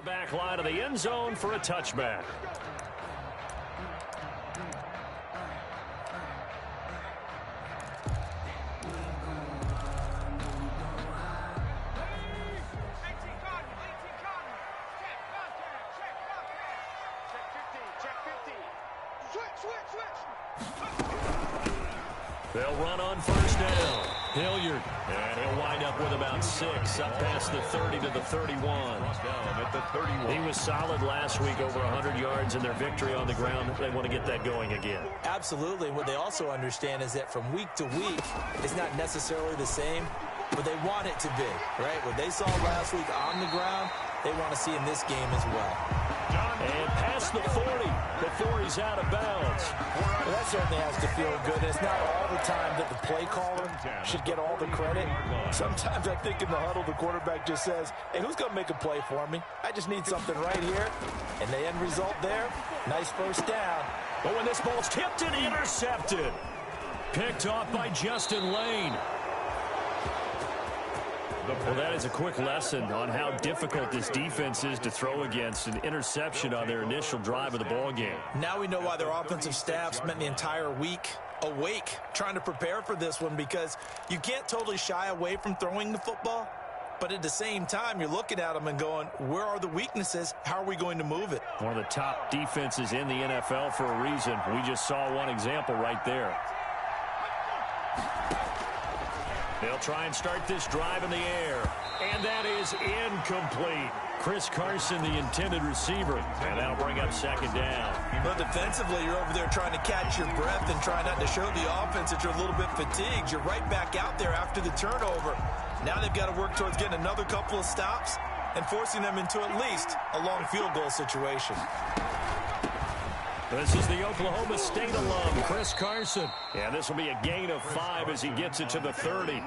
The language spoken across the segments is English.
the back line of the end zone for a touchback. They'll run on first down. Hilliard, and he'll wind up with about 6, up past the 30 to the 31. At the 31. He was solid last week, over 100 yards in their victory on the ground. They want to get that going again. Absolutely. What they also understand is that from week to week, it's not necessarily the same, but they want it to be, right? What they saw last week on the ground, they want to see in this game as well. And past the 40 before he's out of bounds. Well, that certainly has to feel good. It's not all the time that the play caller should get all the credit. Sometimes I think in the huddle, the quarterback just says, hey, who's going to make a play for me? I just need something right here. And the end result there, nice first down. But when this ball's tipped and intercepted. Picked off by Justin Lane. Well, that is a quick lesson on how difficult this defense is to throw against. An interception on their initial drive of the ball game. Now we know why their offensive staff spent the entire week awake trying to prepare for this one, because you can't totally shy away from throwing the football, but at the same time you're looking at them and going, where are the weaknesses? How are we going to move it? One of the top defenses in the NFL for a reason. We just saw one example right there. They'll try and start this drive in the air. And that is incomplete. Chris Carson, the intended receiver. And that'll bring up second down. But defensively, you're over there trying to catch your breath and try not to show the offense that you're a little bit fatigued. You're right back out there after the turnover. Now they've got to work towards getting another couple of stops and forcing them into at least a long field goal situation. This is the Oklahoma State alum, Chris Carson. And this will be a gain of 5 as he gets it to the 30.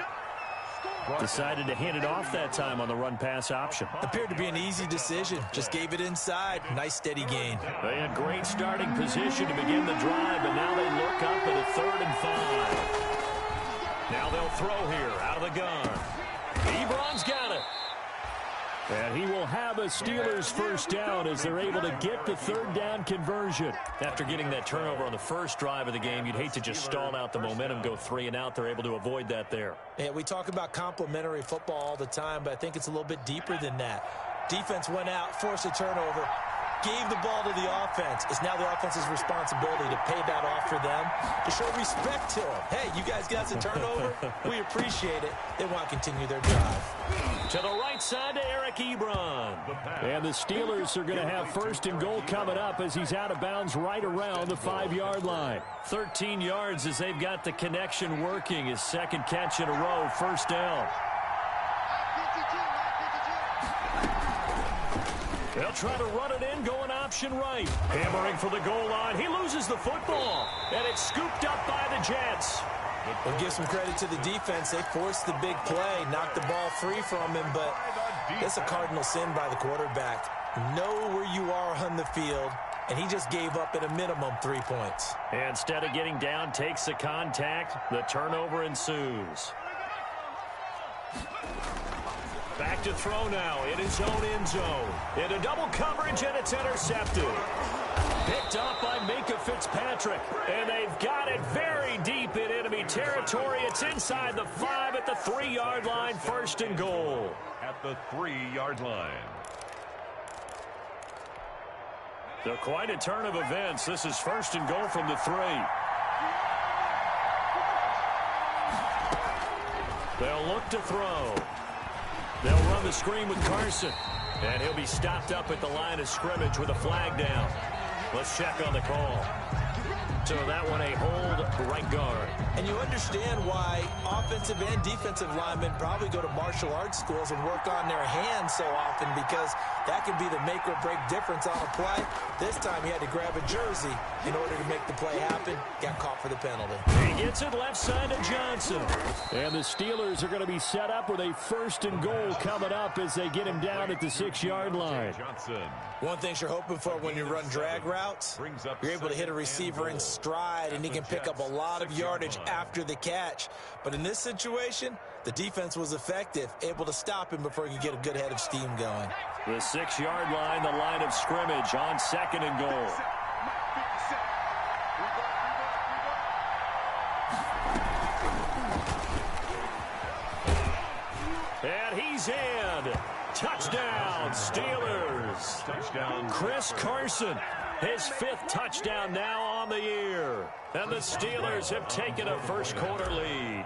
Decided to hand it off that time on the run-pass option. Appeared to be an easy decision. Just gave it inside. Nice, steady gain. They had great starting position to begin the drive, but now they look up at a 3rd and 5. Now they'll throw here out of the gun. Ebron's got it. And he will have a Steelers first down as they're able to get the 3rd down conversion. After getting that turnover on the first drive of the game, you'd hate to just stall out the momentum, go 3 and out. They're able to avoid that there. Yeah, we talk about complementary football all the time, but I think it's a little bit deeper than that. Defense went out, forced a turnover, gave the ball to the offense. It's now the offense's responsibility to pay that off for them, to show respect to them. Hey, you guys got some turnover? We appreciate it. They want to continue their drive. To the right side to Eric Ebron. And the Steelers are going to have 1st and goal coming up as he's out of bounds right around the 5-yard line. 13 yards as they've got the connection working. His 2nd catch in a row, 1st down. They'll try to run it in, going option right. Hammering for the goal line. He loses the football, and it's scooped up by the Jets. We'll give some credit to the defense. They forced the big play, knocked the ball free from him, but it's a cardinal sin by the quarterback. Know where you are on the field, and he just gave up at a minimum 3 points. And instead of getting down, takes the contact. The turnover ensues. Back to throw now in his own end zone. Into double coverage, and it's intercepted. Picked up by Minkah Fitzpatrick. And they've got it very deep in enemy territory. It's inside the 5 at the 3-yard line. 1st and goal. At the 3-yard line. So quite a turn of events. This is 1st and goal from the 3. They'll look to throw. They'll run the screen with Carson. And he'll be stopped up at the line of scrimmage with a flag down. Let's check on the call. So that one a hold, right guard. And you understand why offensive and defensive linemen probably go to martial arts schools and work on their hands so often, because that can be the make or break difference on a play. This time he had to grab a jersey in order to make the play happen. Got caught for the penalty. He gets it left side to Johnson. And the Steelers are going to be set up with a 1st and goal coming up as they get him down at the 6-yard line. Johnson. One thing you're hoping for when you run drag routes, you're able to hit a receiver inside stride, and he can pick up a lot of yardage after the catch. But in this situation, the defense was effective, able to stop him before he could get a good head of steam going. The 6-yard line, the line of scrimmage on 2nd and goal. And he's in. Touchdown, Steelers. Touchdown. Chris Carson, his 5th touchdown now on the year. And the Steelers have taken a first-quarter lead.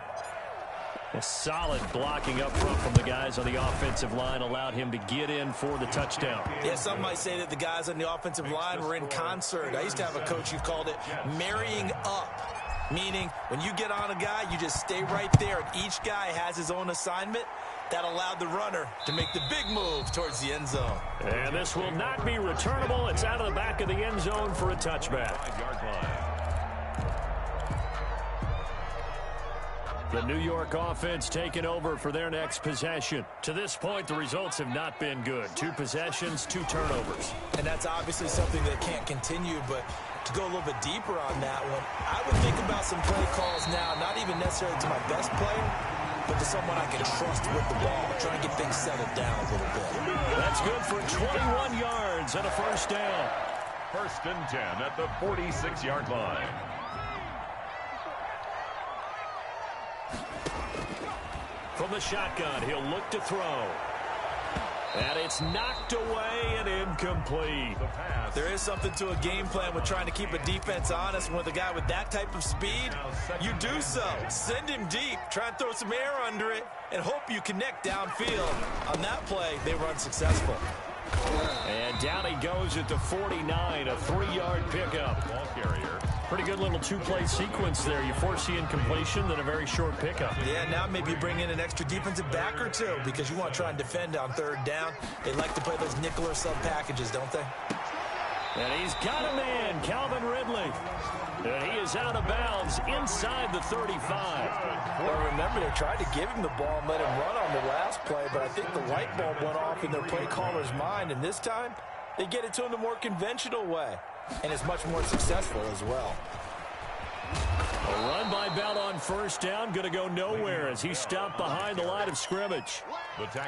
A solid blocking up front from the guys on the offensive line allowed him to get in for the touchdown. Yeah, some might say that the guys on the offensive line were in concert. I used to have a coach who called it marrying up. Meaning, when you get on a guy, you just stay right there, and each guy has his own assignment. That allowed the runner to make the big move towards the end zone. And this will not be returnable. It's out of the back of the end zone for a touchback. 5-yard line. The New York offense taking over for their next possession. To this point, the results have not been good. 2 possessions, 2 turnovers. And that's obviously something that can't continue, but to go a little bit deeper on that one, I would think about some play calls now, not even necessarily to my best player, but to someone I can trust with the ball, try and get things settled down a little bit. That's good for 21 yards and a first down. 1st and 10 at the 46-yard line. From the shotgun, he'll look to throw. And it's knocked away and incomplete. The pass. There is something to a game plan with trying to keep a defense honest. With a guy with that type of speed, you do so. Send him deep, try and throw some air under it, and hope you connect downfield. On that play, they were unsuccessful. And down he goes at the 49, a 3-yard pickup. Ball carrier. Pretty good little 2-play sequence there. You force the incompletion, then a very short pickup. Yeah, now maybe you bring in an extra defensive back or two because you want to try and defend on 3rd down. They like to play those nickel or sub packages, don't they? And he's got a man, Calvin Ridley. And he is out of bounds inside the 35. Well, remember, they tried to give him the ball and let him run on the last play, but I think the light bulb went off in their play caller's mind, and this time they get it to him the more conventional way, and it's much more successful as well. A run by Bell on 1st down, going to go nowhere as he stopped behind the line of scrimmage.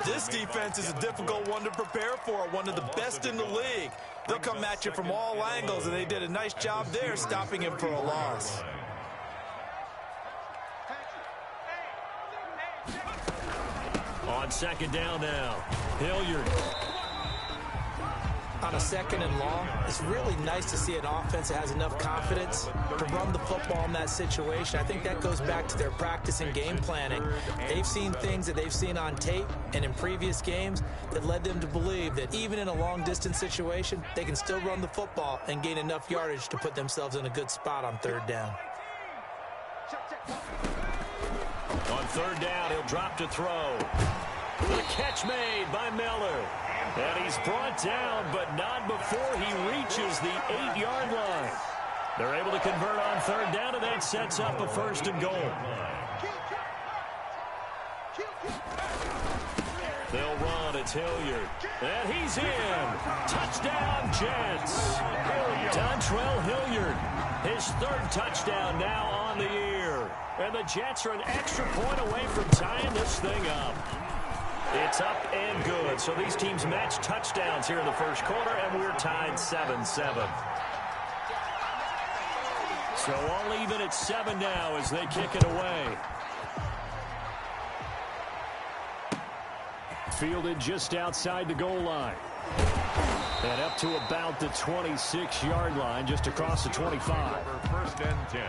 This defense is a difficult one to prepare for, one of the best in the league. They'll come at you from all angles, and they did a nice job there stopping him for a loss. On 2nd down now, Hilliard. On a 2nd and long, it's really nice to see an offense that has enough confidence to run the football in that situation. I think that goes back to their practice and game planning. They've seen things that they've seen on tape and in previous games that led them to believe that even in a long-distance situation, they can still run the football and gain enough yardage to put themselves in a good spot on 3rd down. On 3rd down, he'll drop to throw. The catch made by Miller. And he's brought down, but not before he reaches the 8-yard line. They're able to convert on 3rd down, and that sets up a 1st and goal. They'll run. It's Hilliard. And he's in. Touchdown, Jets. Dontrell Hilliard. His 3rd touchdown now on the year. And the Jets are an extra point away from tying this thing up. It's up and good. So these teams match touchdowns here in the 1st quarter, and we're tied 7-7. So all even at 7 now as they kick it away. Fielded just outside the goal line. And up to about the 26-yard line, just across the 25. 1st and 10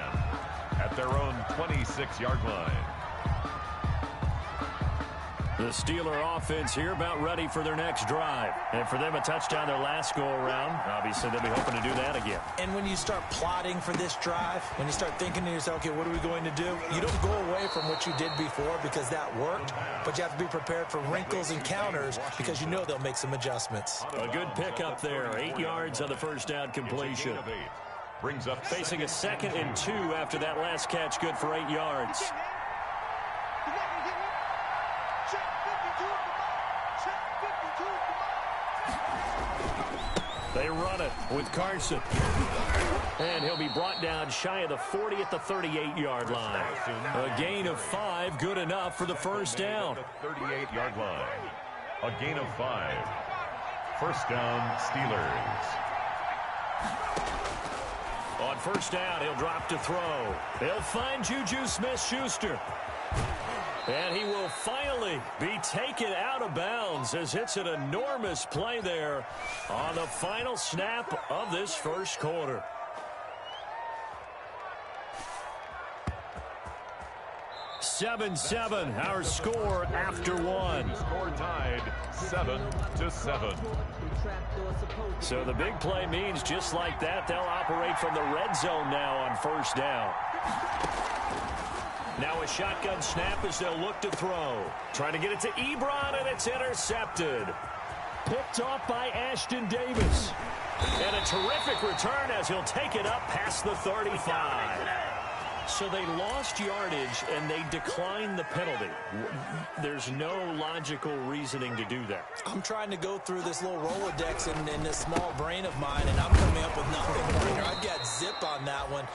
at their own 26-yard line. The Steeler offense here about ready for their next drive. And for them, a touchdown their last go-around. Obviously, they'll be hoping to do that again. And when you start plotting for this drive, when you start thinking to yourself, okay, what are we going to do? You don't go away from what you did before because that worked, but you have to be prepared for wrinkles and counters because you know they'll make some adjustments. A good pickup there. 8 yards on the 1st down completion. Brings up facing a 2nd and 2 after that last catch, good for 8 yards. They run it with Carson. And he'll be brought down shy of the 40 at the 38-yard line. A gain of 5, good enough for the first down. The 38-yard line. A gain of 5. First down, Steelers. On first down, he'll drop to throw. They'll find Juju Smith-Schuster. And he will finally be taken out of bounds as it's an enormous play there on the final snap of this first quarter. Seven, our score after one. Score tied 7-7. So the big play means just like that, they'll operate from the red zone now on first down. Now a shotgun snap as they'll look to throw. Trying to get it to Ebron, and it's intercepted. Picked off by Ashton Davis. And a terrific return as he'll take it up past the 35. So they lost yardage, and they declined the penalty. There's no logical reasoning to do that. I'm trying to go through this little Rolodex in this small brain of mine, and I'm coming up with nothing. I've got zip on that one.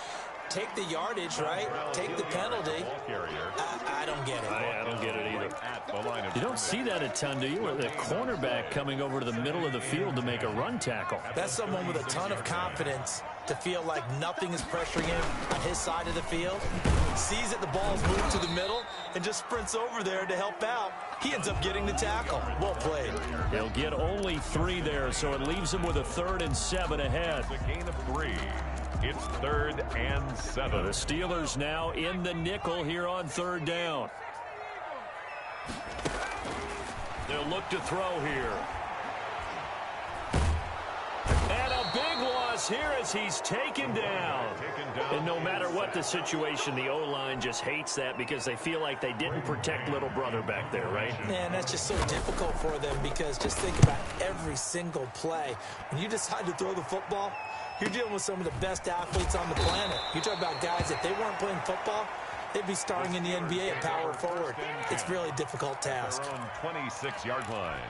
Take the yardage, right? Take the penalty. I don't get it. I don't get it either. You don't see that a ton, do you? With a cornerback coming over to the middle of the field to make a run tackle. That's someone with a ton of confidence to feel like nothing is pressuring him on his side of the field. Sees that the ball's moved to the middle and just sprints over there to help out. He ends up getting the tackle. Well played. He'll get only 3 there, so it leaves him with a 3rd and 7 ahead. A gain of 3. It's 3rd and 7. The Steelers now in the nickel here on 3rd down. They'll look to throw here. And a big loss here as he's taken down. And no matter what the situation, the O-line just hates that because they feel like they didn't protect little brother back there, right? Man, that's just so difficult for them because just think about every single play. When you decide to throw the football, you're dealing with some of the best athletes on the planet. You talk about guys, if they weren't playing football, they'd be starring in the NBA at power forward. It's a really difficult task. 26-yard line.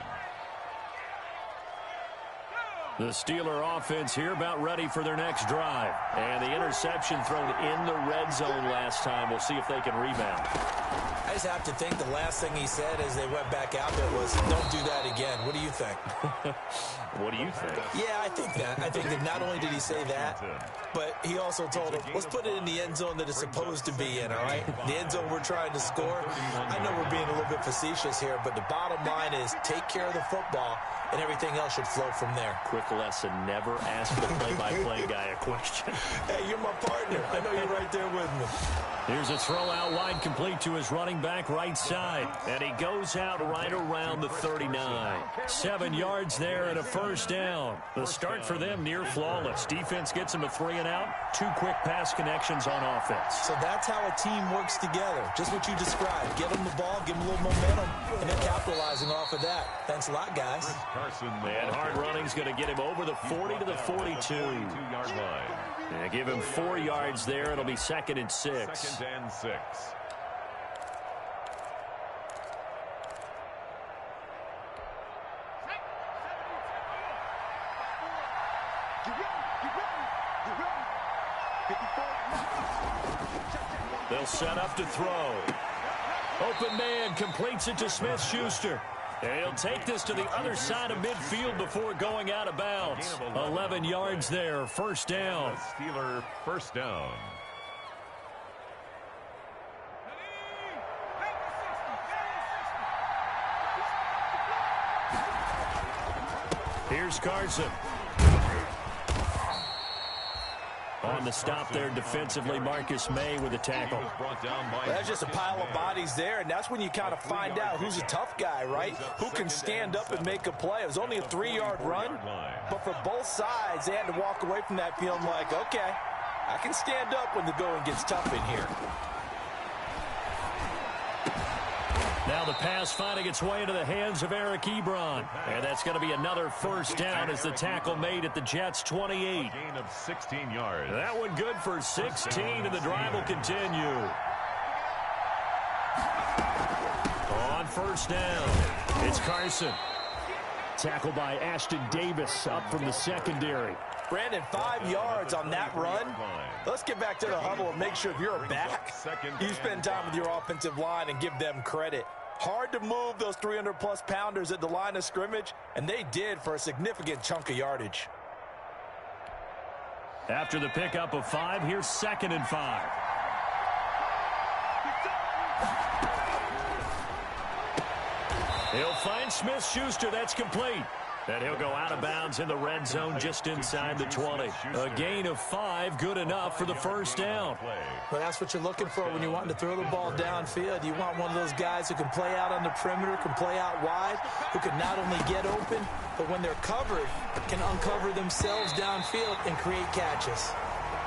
The Steeler offense here about ready for their next drive. And the interception thrown in the red zone last time. We'll see if they can rebound. I just have to think the last thing he said as they went back out there was, don't do that again. What do you think? What do you think? Yeah, I think that. I think that not only did he say that, but he also told him, let's put it in the end zone that it's supposed to be in, all right? The end zone we're trying to score. I know we're being a little bit facetious here, but the bottom line is take care of the football, and everything else should flow from there. Quick lesson, never ask the play-by-play guy a question. Hey, you're my partner. I know you're right there with me. Here's a throw out wide, complete to his running back right side. And he goes out right around the 39. 7 yards there and a first down. The start for them near flawless. Defense gets him a 3 and out. 2 quick pass connections on offense. So that's how a team works together. Just what you described. Get them the ball, give them a little momentum, and then capitalizing off of that. Thanks a lot, guys. And hard running's going to get him over the 40 to the 42. 42-yard line. And give him 4 yards there. It'll be 2nd and 6. 2nd and 6. They'll set up to throw. Open man completes it to Smith-Schuster. And he'll take this to the other side of midfield before going out of bounds. 11 yards there, first down. Steeler first down. Here's Carson. On the stop there defensively, Marcus May with a tackle. That's just a pile of bodies there, and that's when you kind of find out who's a tough guy, right? Who can stand up and make a play. It was only a 3-yard run, but for both sides, they had to walk away from that feeling like, okay, I can stand up when the going gets tough in here. Now the pass finding its way into the hands of Eric Ebron. And that's going to be another first down as the tackle made at the Jets' 28. Gain of 16 yards. That one good for 16, and the drive will continue. On first down, it's Carson. Tackle by Ashton Davis up from the secondary. Brandon, 5 yards on that run. Let's get back to the huddle and make sure if you're a back, you spend time with your offensive line and give them credit. Hard to move those 300-plus pounders at the line of scrimmage, and they did for a significant chunk of yardage. After the pickup of 5, here's 2nd and 5. He'll find Smith-Schuster. That's complete. And he'll go out of bounds in the red zone just inside the 20. A gain of 5, good enough for the first down. Well, that's what you're looking for when you're wanting to throw the ball downfield. You want one of those guys who can play out on the perimeter, can play out wide, who can not only get open, but when they're covered, can uncover themselves downfield and create catches.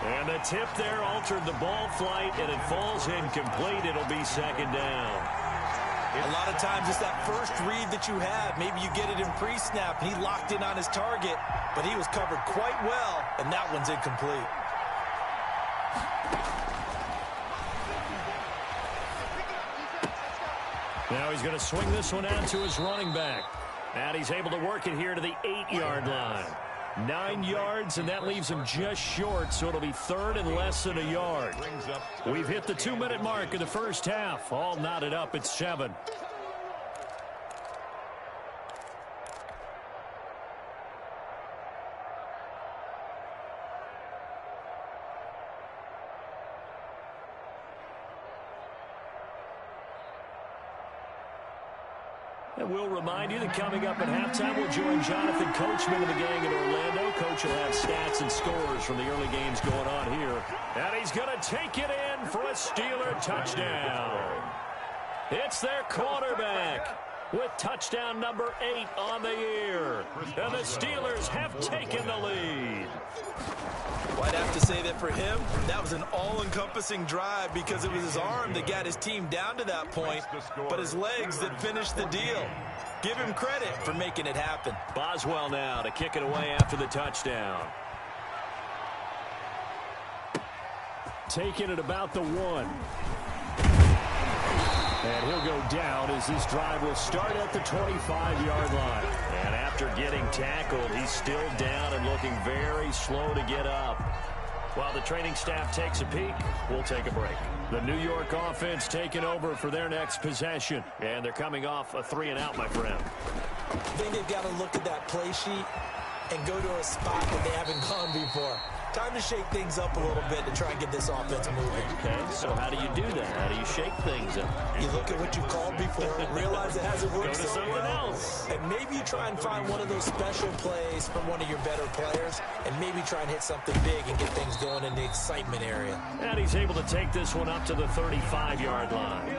And the tip there altered the ball flight, and it falls incomplete. It'll be 2nd down. A lot of times it's that first read that you have. Maybe you get it in pre-snap, and he locked in on his target, but he was covered quite well, and that one's incomplete. Now he's going to swing this one out to his running back. And he's able to work it here to the 8-yard line. 9 yards, and that leaves him just short, so it'll be 3rd and less than a yard. We've hit the 2-minute mark of the first half. All knotted up at 7. And we'll remind you that coming up at halftime, we'll join Jonathan Coachman and the gang in Orlando. Coach will have stats and scores from the early games going on here. And he's going to take it in for a Steeler touchdown. It's their quarterback with touchdown number 8 on the year. And the Steelers have taken the lead. Well, I'd have to say that for him, that was an all-encompassing drive because it was his arm that got his team down to that point, but his legs that finished the deal. Give him credit for making it happen. Boswell now to kick it away after the touchdown. Taking it about the 1. And he'll go down as this drive will start at the 25-yard line. And after getting tackled, he's still down and looking very slow to get up. While the training staff takes a peek, we'll take a break. The New York offense taking over for their next possession. And they're coming off a 3-and-out, my friend. I think they've got to look at that play sheet and go to a spot that they haven't gone before. Time to shake things up a little bit to try and get this offense moving. Okay, so how do you do that? How do you shake things up? You look at what you called before, realize it hasn't worked Go to so something well, else. and maybe you try and find one of those special plays from one of your better players, and maybe try and hit something big and get things going in the excitement area. And he's able to take this one up to the 35-yard line.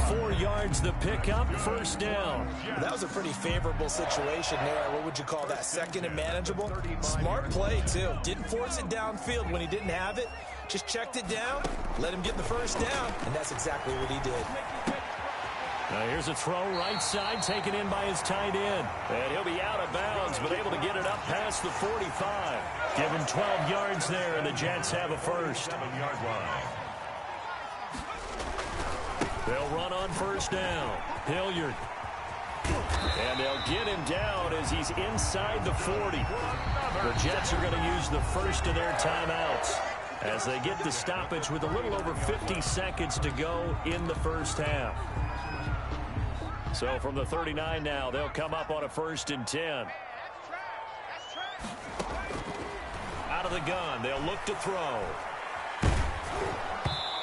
4 yards the pickup, first down. That was a pretty favorable situation there. What would you call that? 2nd and manageable? Smart play, too. Didn't force it downfield when he didn't have it. Just checked it down, let him get the first down, and that's exactly what he did. Now here's a throw right side, taken in by his tight end. And he'll be out of bounds, but able to get it up past the 45. Give him 12 yards there, and the Jets have a first. 7-yard line. They'll run on first down. Hilliard. And they'll get him down as he's inside the 40. The Jets are going to use the first of their timeouts as they get the stoppage with a little over 50 seconds to go in the first half. So from the 39 now, they'll come up on a 1st and 10. Out of the gun, they'll look to throw.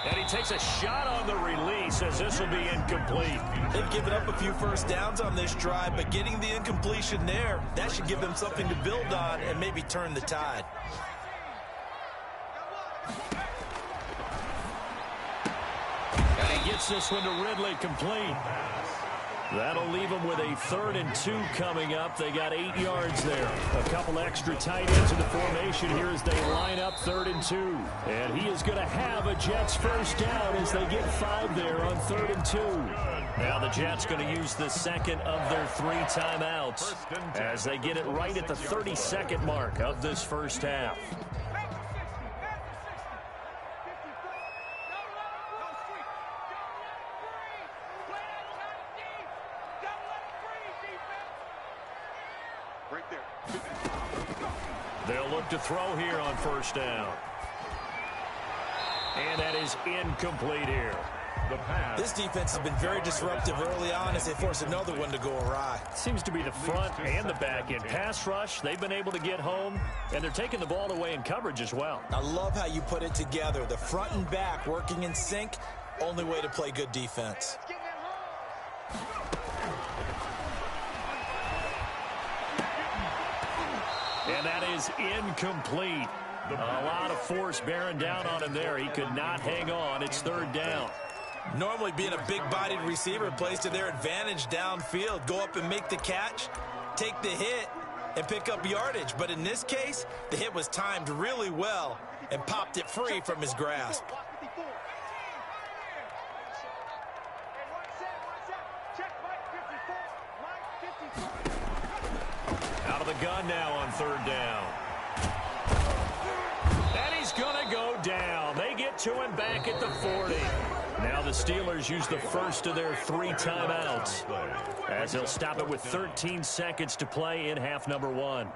And he takes a shot on the release as this will be incomplete. They've given up a few first downs on this drive, but getting the incompletion there, that should give them something to build on and maybe turn the tide. And he gets this one to Ridley complete. That'll leave them with a 3rd and 2 coming up. They got 8 yards there. A couple extra tight ends in the formation here as they line up 3rd and 2. And he is going to have a Jets first down as they get 5 there on 3rd and 2. Now the Jets going to use the second of their 3 timeouts as they get it right at the 32nd mark of this first half. They'll look to throw here on first down. And that is incomplete here. This defense has been very disruptive early on as they force another one to go awry. Seems to be the front and the back end. Pass rush, they've been able to get home, and they're taking the ball away in coverage as well. I love how you put it together. The front and back working in sync, only way to play good defense. And that is incomplete. A lot of force bearing down on him there. He could not hang on. It's third down. Normally being a big-bodied receiver plays to their advantage downfield. Go up and make the catch, take the hit, and pick up yardage. But in this case, the hit was timed really well and popped it free from his grasp. Out of the gun now on third down. And he's going to go down. They get to him back at the 40. Now the Steelers use the first of their 3 timeouts as they'll stop it with 13 seconds to play in half number 1.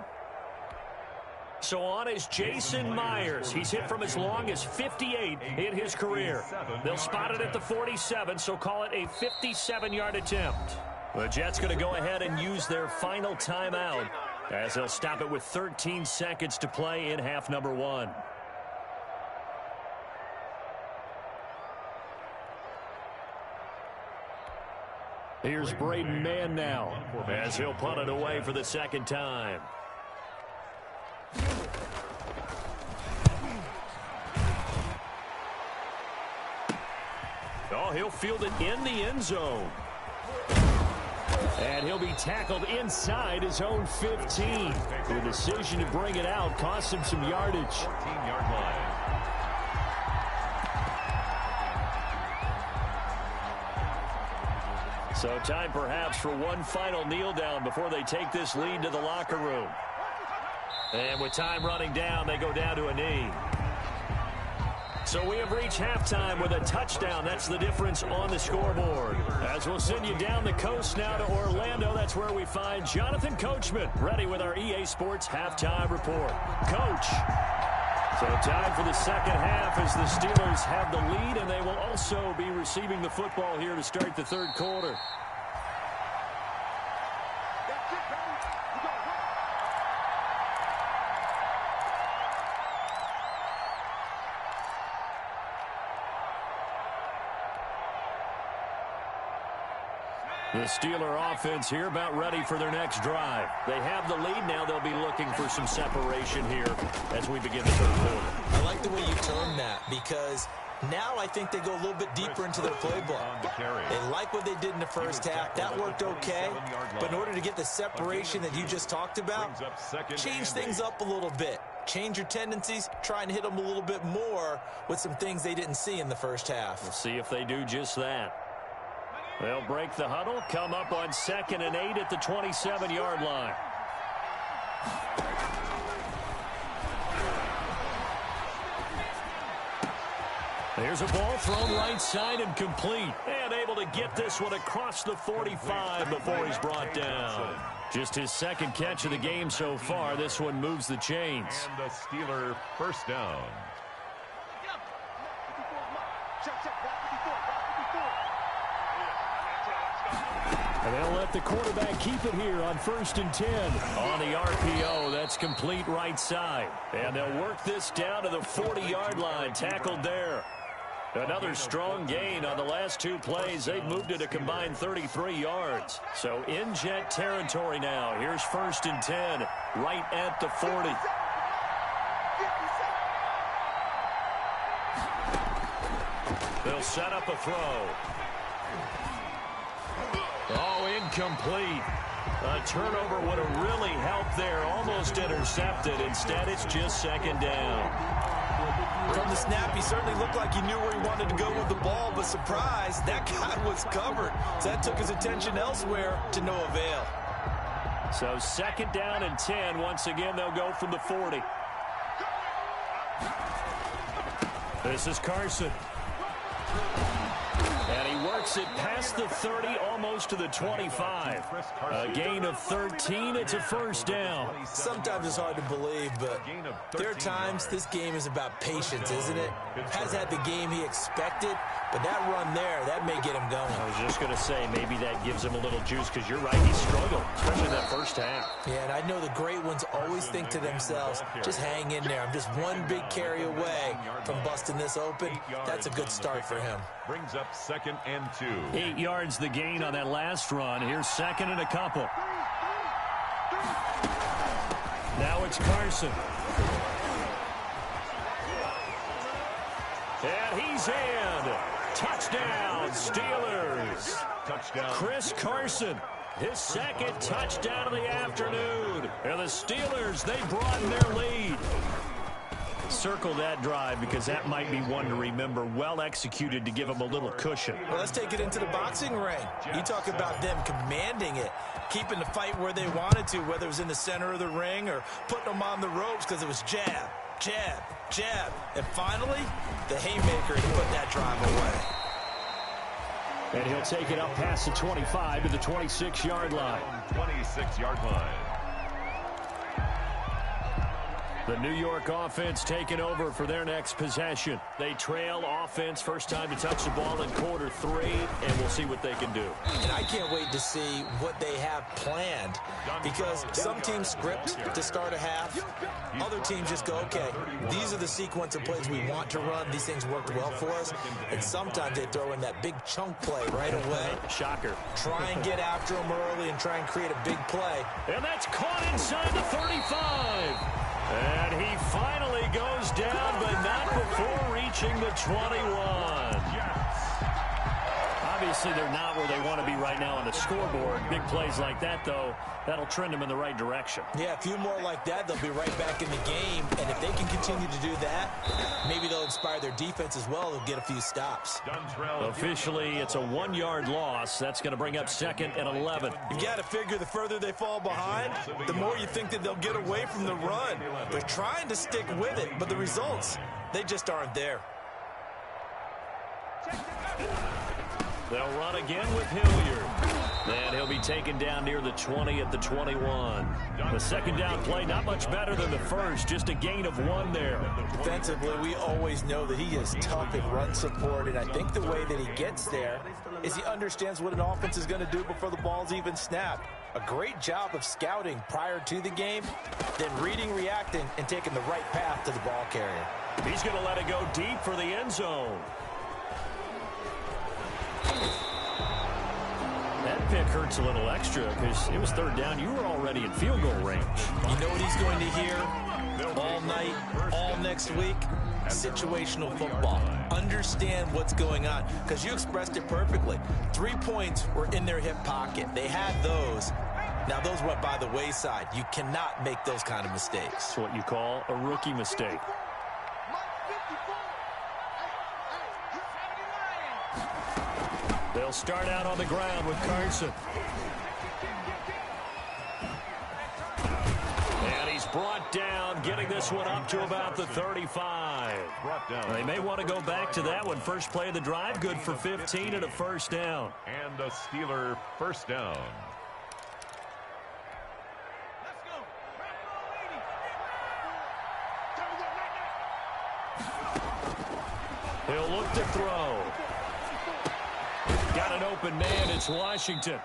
So on is Jason Myers. He's hit from as long as 58 in his career. They'll spot it at the 47, so call it a 57-yard attempt. The Jets going to go ahead and use their final timeout as they'll stop it with 13 seconds to play in half number 1. Here's Braden Mann now as he'll punt it away for the second time. Oh, he'll field it in the end zone. And he'll be tackled inside his own 15. The decision to bring it out cost him some yardage. 14-yard line. So time perhaps for one final kneel down before they take this lead to the locker room. And with time running down, they go down to a knee. So we have reached halftime with a touchdown. That's the difference on the scoreboard. As we'll send you down the coast now to Orlando, that's where we find Jonathan Coachman ready with our EA Sports halftime report. Coach. So time for the second half as the Steelers have the lead, and they will also be receiving the football here to start the third quarter. The Steeler offense here about ready for their next drive. They have the lead now. They'll be looking for some separation here as we begin the third quarter. I like the way you term that because now I think they go a little bit deeper into their playbook. They like what they did in the first half. That worked okay. But in order to get the separation that you just talked about, change things up a little bit. Change your tendencies. Try and hit them a little bit more with some things they didn't see in the first half. We'll see if they do just that. They'll break the huddle, come up on 2nd and 8 at the 27-yard line. There's a ball thrown right side and complete. And able to get this one across the 45 before he's brought down. Just his second catch of the game so far. This one moves the chains. And the Steeler first down. And they'll let the quarterback keep it here on 1st and 10. On the RPO, that's complete right side. And they'll work this down to the 40-yard line, tackled there. Another strong gain on the last 2 plays. They've moved it a combined 33 yards. So in Jet territory now. Here's 1st and 10, right at the 40. They'll set up a throw. Oh, incomplete. A turnover would have really helped there. Almost intercepted. Instead, it's just 2nd down. From the snap, he certainly looked like he knew where he wanted to go with the ball, but surprise, that guy was covered. So that took his attention elsewhere to no avail. So 2nd down and 10. Once again, they'll go from the 40. This is Carson. And he works works it past the 30, almost to the 25. A gain of 13. It's a first down. Sometimes it's hard to believe, but there are times this game is about patience, isn't it? Has had the game he expected, but that run there, that may get him going. I was just going to say, maybe that gives him a little juice, because you're right, he struggled, especially that first half. Yeah, and I know the great ones always think to themselves, just hang in there. I'm just one big carry away from busting this open. That's a good start for him. Brings up 2nd and 2. 8 yards the gain on that last run. Here's 2nd and a couple. Now it's Carson. And he's in. Touchdown, Steelers. Touchdown. Chris Carson, his 2nd touchdown of the afternoon. And the Steelers, they broaden their lead. Circle that drive, because that might be one to remember. Well executed to give them a little cushion. Well, let's take it into the boxing ring. You talk about them commanding it, keeping the fight where they wanted to, whether it was in the center of the ring or putting them on the ropes, because it was jab, jab, jab. And finally, the haymaker to put that drive away. And he'll take it up past the 25 to the 26-yard line. 26-yard line. The New York offense taking over for their next possession. They trail offense, first time to touch the ball in quarter 3, and we'll see what they can do. And I can't wait to see what they have planned, because some teams script to start a half. Other teams just go, okay, these are the sequence of plays we want to run. These things worked well for us. And sometimes they throw in that big chunk play right away. Shocker. Try and get after them early and try and create a big play. And that's caught inside the 35. And he finally goes down, but not before reaching the 21. Obviously, they're not where they want to be right now on the scoreboard. Big plays like that, though, that'll trend them in the right direction. Yeah, a few more like that, they'll be right back in the game. And if they can continue to do that, maybe they'll inspire their defense as well. They'll get a few stops. Officially, it's a 1-yard loss. That's going to bring up 2nd and 11. You got to figure the further they fall behind, the more you think that they'll get away from the run. They're trying to stick with it, but the results, they just aren't there. They'll run again with Hilliard. And he'll be taken down near the 20 at the 21. The second down play, not much better than the first, just a gain of 1 there. Defensively, we always know that he is tough in run support, and I think the way that he gets there is he understands what an offense is going to do before the ball's even snapped. A great job of scouting prior to the game, then reading, reacting, and taking the right path to the ball carrier. He's going to let it go deep for the end zone. That pick hurts a little extra, because it was 3rd down. You were already in field goal range. You know what he's going to hear all night, all next week? Situational football. Understand what's going on, because you expressed it perfectly. 3 points were in their hip pocket. They had those. Now, those went by the wayside. You cannot make those kind of mistakes. It's what you call a rookie mistake. They'll start out on the ground with Carson. And he's brought down, getting this one up to about the 35. They may want to go back to that one. First play of the drive, good for 15 and a first down. And a Steeler first down. He'll look to throw. Got an open man. It's Washington.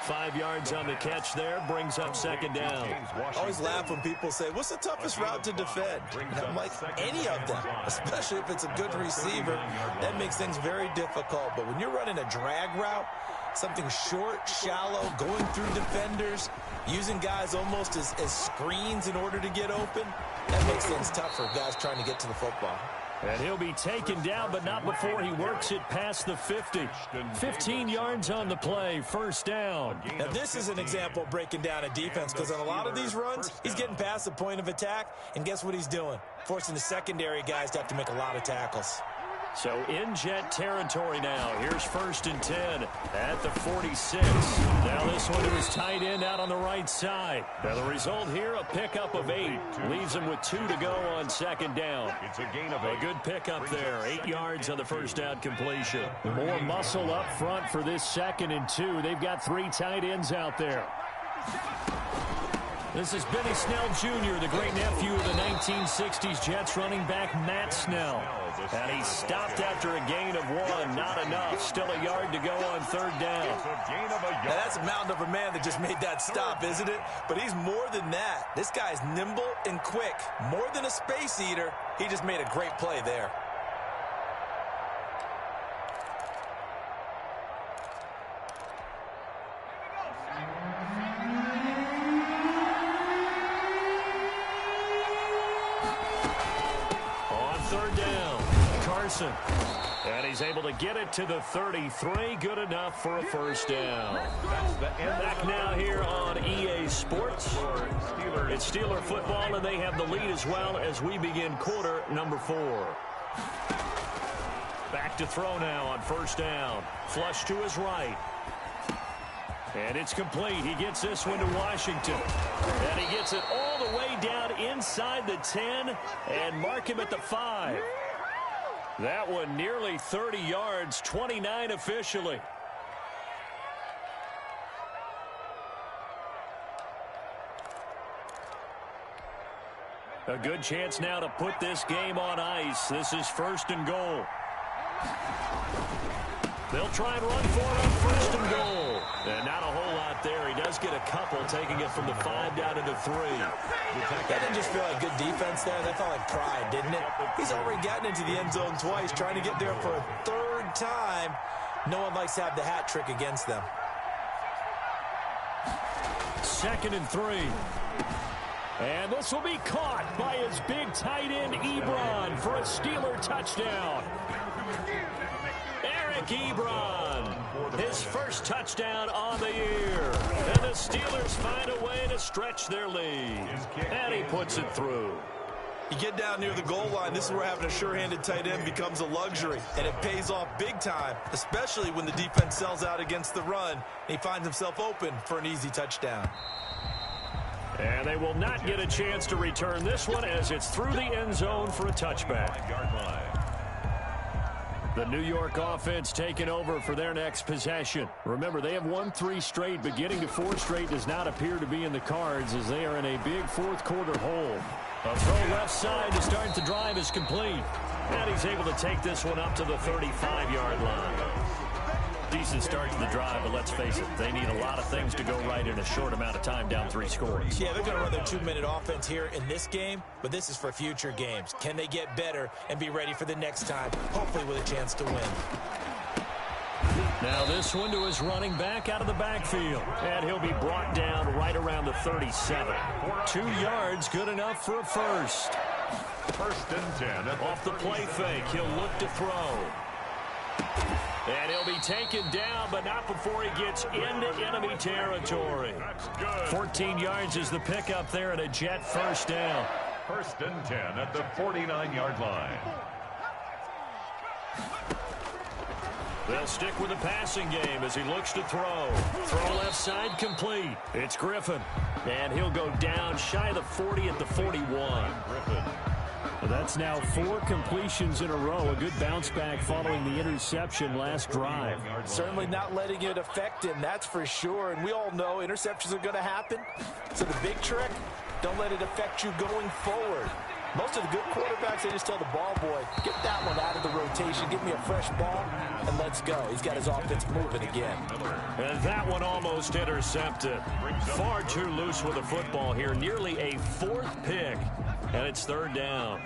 5 yards on the catch there. Brings up 2nd down. I always laugh when people say, what's the toughest route to defend? And I'm like, any of them, especially if it's a good receiver. That makes things very difficult. But when you're running a drag route, something short, shallow, going through defenders, using guys almost as screens in order to get open, that makes things tough for guys trying to get to the football. And he'll be taken down, but not before he works it past the 50. 15 yards on the play, first down. Now, this is an example of breaking down a defense, because on a lot of these runs, he's getting past the point of attack, and guess what he's doing? Forcing the secondary guys to have to make a lot of tackles. So in Jet territory now. Here's 1st and 10 at the 46. Now this one to his tight end out on the right side. Now the result here, a pickup of 8. Leaves him with 2 to go on 2nd down. It's a gain of 8. A good pickup there. 8 yards on the 1st down completion. More muscle up front for this 2nd and 2. They've got 3 tight ends out there. This is Benny Snell Jr., the great nephew of the 1960s Jets running back Matt Snell. And he stopped after a gain of 1. Not enough. Still a yard to go on 3rd down. Now that's a mountain of a man that just made that stop, isn't it? But he's more than that. This guy's nimble and quick. More than a space eater. He just made a great play there. And he's able to get it to the 33. Good enough for a 1st down. Back now here on EA Sports. It's Steeler football, and they have the lead as well as we begin quarter number 4. Back to throw now on 1st down. Flush to his right. And it's complete. He gets this one to Washington. And he gets it all the way down inside the 10 and mark him at the 5. That one nearly 30 yards, 29 officially. A good chance now to put this game on ice. This is 1st and goal. They'll try and run for it on 1st and goal. And not a whole lot there. He does get a couple, taking it from the 5 down into 3. That didn't just feel like good defense there. That felt like pride, didn't it? He's already gotten into the end zone twice, trying to get there for a 3rd time. No one likes to have the hat trick against them. 2nd and 3. And this will be caught by his big tight end, Ebron, for a Steeler touchdown. Eric Ebron, his 1st touchdown on the year. And the Steelers find a way to stretch their lead. And he puts it through. You get down near the goal line, this is where having a sure-handed tight end becomes a luxury. And it pays off big time, especially when the defense sells out against the run. And he finds himself open for an easy touchdown. And they will not get a chance to return this one as it's through the end zone for a touchback. The New York offense taking over for their next possession. Remember, they have won 3 straight, but getting to 4 straight does not appear to be in the cards as they are in a big 4th quarter hole. A throw left side to start the drive is complete. And he's able to take this one up to the 35-yard line. Decent start to the drive, but let's face it, they need a lot of things to go right in a short amount of time, down 3 scores. Yeah, they're going to run their 2-minute offense here in this game, but this is for future games. Can they get better and be ready for the next time, hopefully with a chance to win? Now this one to his running back out of the backfield. And he'll be brought down right around the 37. 2 yards, good enough for a 1st. 1st and 10. Off the play fake, he'll look to throw. And he'll be taken down, but not before he gets into enemy territory. 14 yards is the pickup there and a Jet 1st down. 1st and 10 at the 49-yard line. They'll stick with the passing game as he looks to throw. Throw left side complete. It's Griffin. And he'll go down shy of the 40 at the 41. Griffin. Well, that's now 4 completions in a row. A good bounce back following the interception last drive. Certainly not letting it affect him, that's for sure. And we all know interceptions are going to happen. So the big trick, don't let it affect you going forward. Most of the good quarterbacks, they just tell the ball boy, get that one out of the rotation, give me a fresh ball, and let's go. He's got his offense moving again. And that one almost intercepted. Far too loose with the football here. Nearly a 4th pick, and it's 3rd down.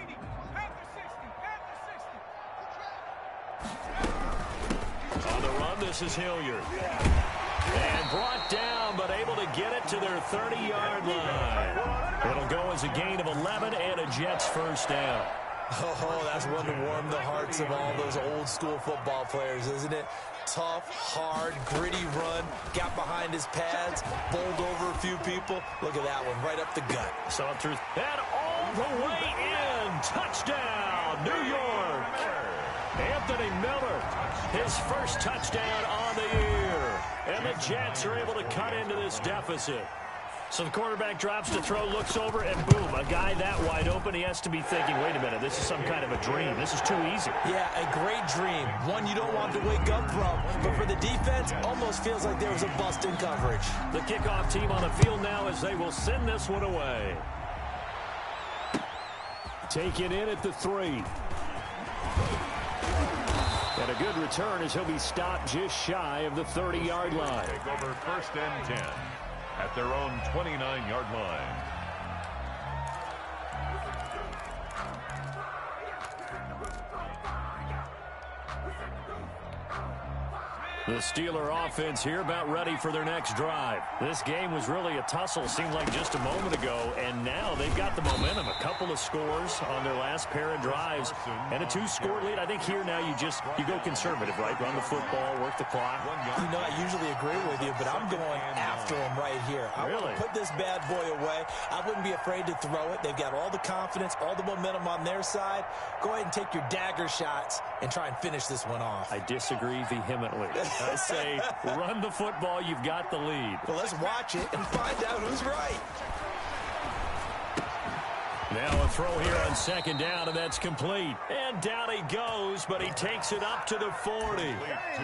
On the run, this is Hilliard. And brought down, but able to get it to their 30-yard line. It'll go as a gain of 11 and a Jets 1st down. Oh, that's one to warm the hearts of all those old-school football players, isn't it? Tough, hard, gritty run, got behind his pads, bowled over a few people. Look at that one, right up the gut. Saw through, and all the way in. Touchdown, New York. Anthony Miller, his first touchdown on the year. And the Jets are able to cut into this deficit. So the quarterback drops to throw, looks over, and boom, a guy that wide open, he has to be thinking, wait a minute, this is some kind of a dream. This is too easy. Yeah, a great dream. One you don't want to wake up from. But for the defense, almost feels like there was a bust in coverage. The kickoff team on the field now as they will send this one away. Take it in at the 3. And a good return as he'll be stopped just shy of the 30-yard line. Take over 1st and 10 at their own 29-yard line. The Steeler offense here about ready for their next drive. This game was really a tussle, seemed like just a moment ago, and now they've got the momentum. A couple of scores on their last pair of drives, and a 2-score lead. I think here now you go conservative, right? Run the football, work the clock. You know, I usually agree with you, but I'm going after him right here. I want to put this bad boy away. I wouldn't be afraid to throw it. They've got all the confidence, all the momentum on their side. Go ahead and take your dagger shots and try and finish this one off. I disagree vehemently. I say, run the football. You've got the lead. Well, let's watch it and find out who's right. Now a throw here on 2nd down, and that's complete. And down he goes, but he takes it up to the 40.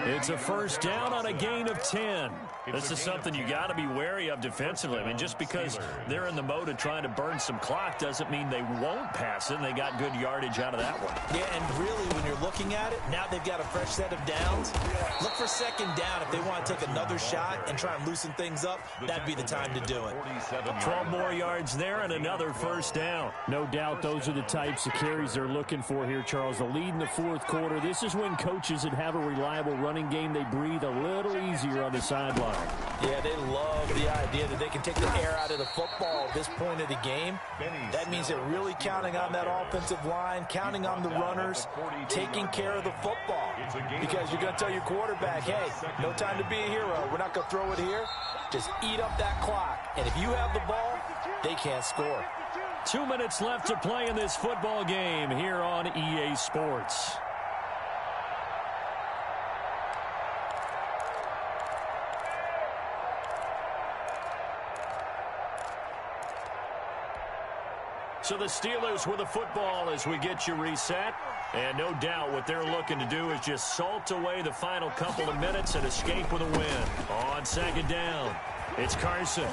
It's a 1st down on a gain of 10. This is something you got to be wary of defensively. I mean, just because they're in the mode of trying to burn some clock doesn't mean they won't pass it, and they got good yardage out of that one. Yeah, and really, when you're looking at it, now they've got a fresh set of downs. Look for 2nd down. If they want to take another shot and try and loosen things up, that'd be the time to do it. 12 more yards there and another 1st down. No doubt those are the types of carries they're looking for here, Charles. The lead in the 4th quarter. This is when coaches that have a reliable running game, they breathe a little easier on the sideline. Yeah, they love the idea that they can take the air out of the football at this point of the game. That means they're really counting on that offensive line, counting on the runners, taking care of the football. Because you're going to tell your quarterback, hey, no time to be a hero. We're not going to throw it here. Just eat up that clock. And if you have the ball, they can't score. 2 minutes left to play in this football game here on EA Sports. So the Steelers with the football as we get you reset. And no doubt what they're looking to do is just salt away the final couple of minutes and escape with a win. On 2nd down, it's Carson.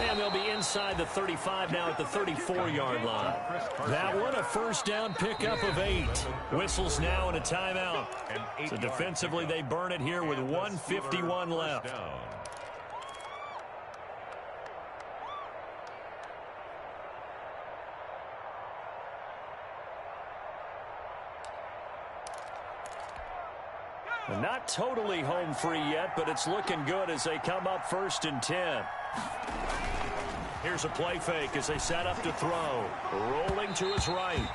And they'll be inside the 35 now at the 34-yard line. That one, a 1st down pickup of 8. Whistles now and a timeout. So defensively, they burn it here with 1:51 left. Not totally home free yet, but it's looking good as they come up 1st and 10. Here's a play fake as they set up to throw. Rolling to his right.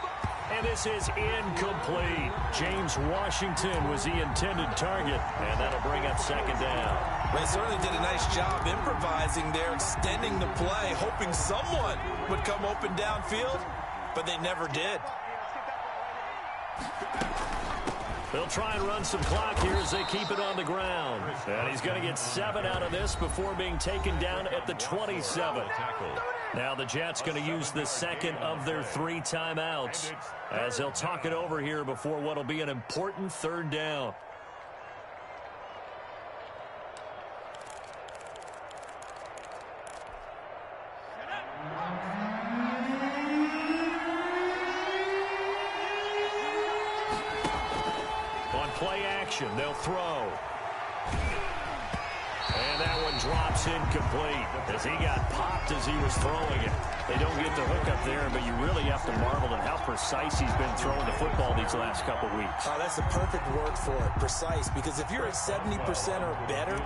And this is incomplete. James Washington was the intended target, and that'll bring up 2nd down. They certainly did a nice job improvising there, extending the play, hoping someone would come open downfield, but they never did. They'll try and run some clock here as they keep it on the ground. And he's going to get 7 out of this before being taken down at the 27. Now the Jets going to use the 2nd of their 3 timeouts as they'll talk it over here before what will be an important 3rd down. Play action, they'll throw. And that one drops incomplete as he got popped as he was throwing it. They don't get the hook up there, but you really have to marvel at how precise he's been throwing the football these last couple weeks. Oh, that's the perfect word for it, precise, because if you're at 70% or better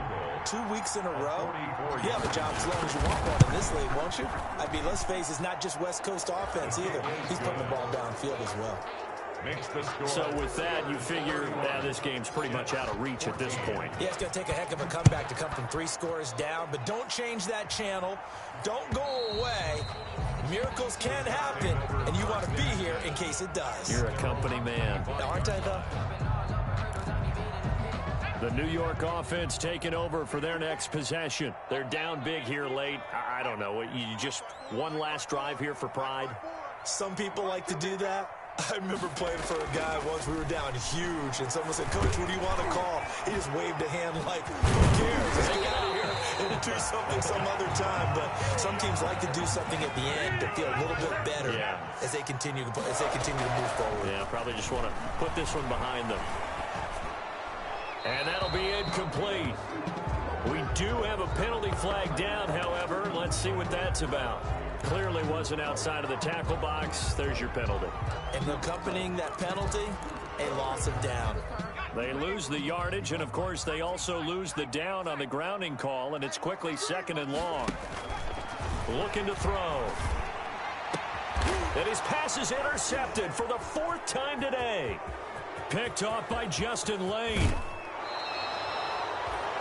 2 weeks in a row, you have a job as long as you want one in this league, won't you? I mean, let's face it, it's not just West Coast offense either. He's putting the ball downfield as well. makes the score. So with that, you figure this game's pretty much out of reach at this point. Yeah, it's going to take a heck of a comeback to come from 3 scores down, but don't change that channel. Don't go away. Miracles can happen, and you want to be here in case it does. You're a company man. Aren't I, though? The New York offense taking over for their next possession. They're down big here late. I don't know. You just one last drive here for pride? Some people like to do that. I remember playing for a guy once. We were down huge, and someone said, "Coach, what do you want to call?" He just waved a hand like, "Who cares? Let's get out of here and do something some other time." But some teams like to do something at the end to feel a little bit better as they continue to move forward. Yeah, probably just want to put this one behind them. And that'll be incomplete. We do have a penalty flag down, however. Let's see what that's about. Clearly wasn't outside of the tackle box. There's your penalty. And accompanying that penalty, a loss of down. They lose the yardage, and, of course, they also lose the down on the grounding call, and it's quickly 2nd and long. Looking to throw. And his pass is intercepted for the 4th time today. Picked off by Justin Layne.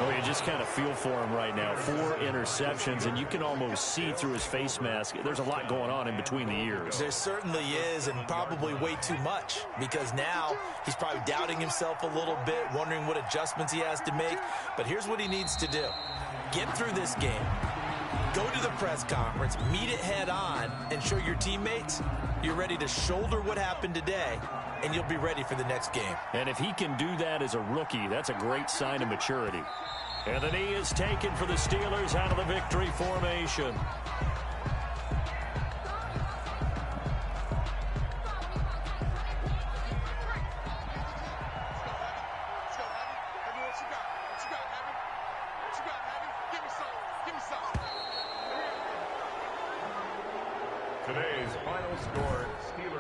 Oh, you just kind of feel for him right now. 4 interceptions, and you can almost see through his face mask. There's a lot going on in between the ears. There certainly is, and probably way too much, because now he's probably doubting himself a little bit, wondering what adjustments he has to make. But here's what he needs to do. Get through this game. Go to the press conference, meet it head on, and show your teammates you're ready to shoulder what happened today, and you'll be ready for the next game. And if he can do that as a rookie, that's a great sign of maturity. And the knee is taken for the Steelers out of the victory formation. Today's final score, Steelers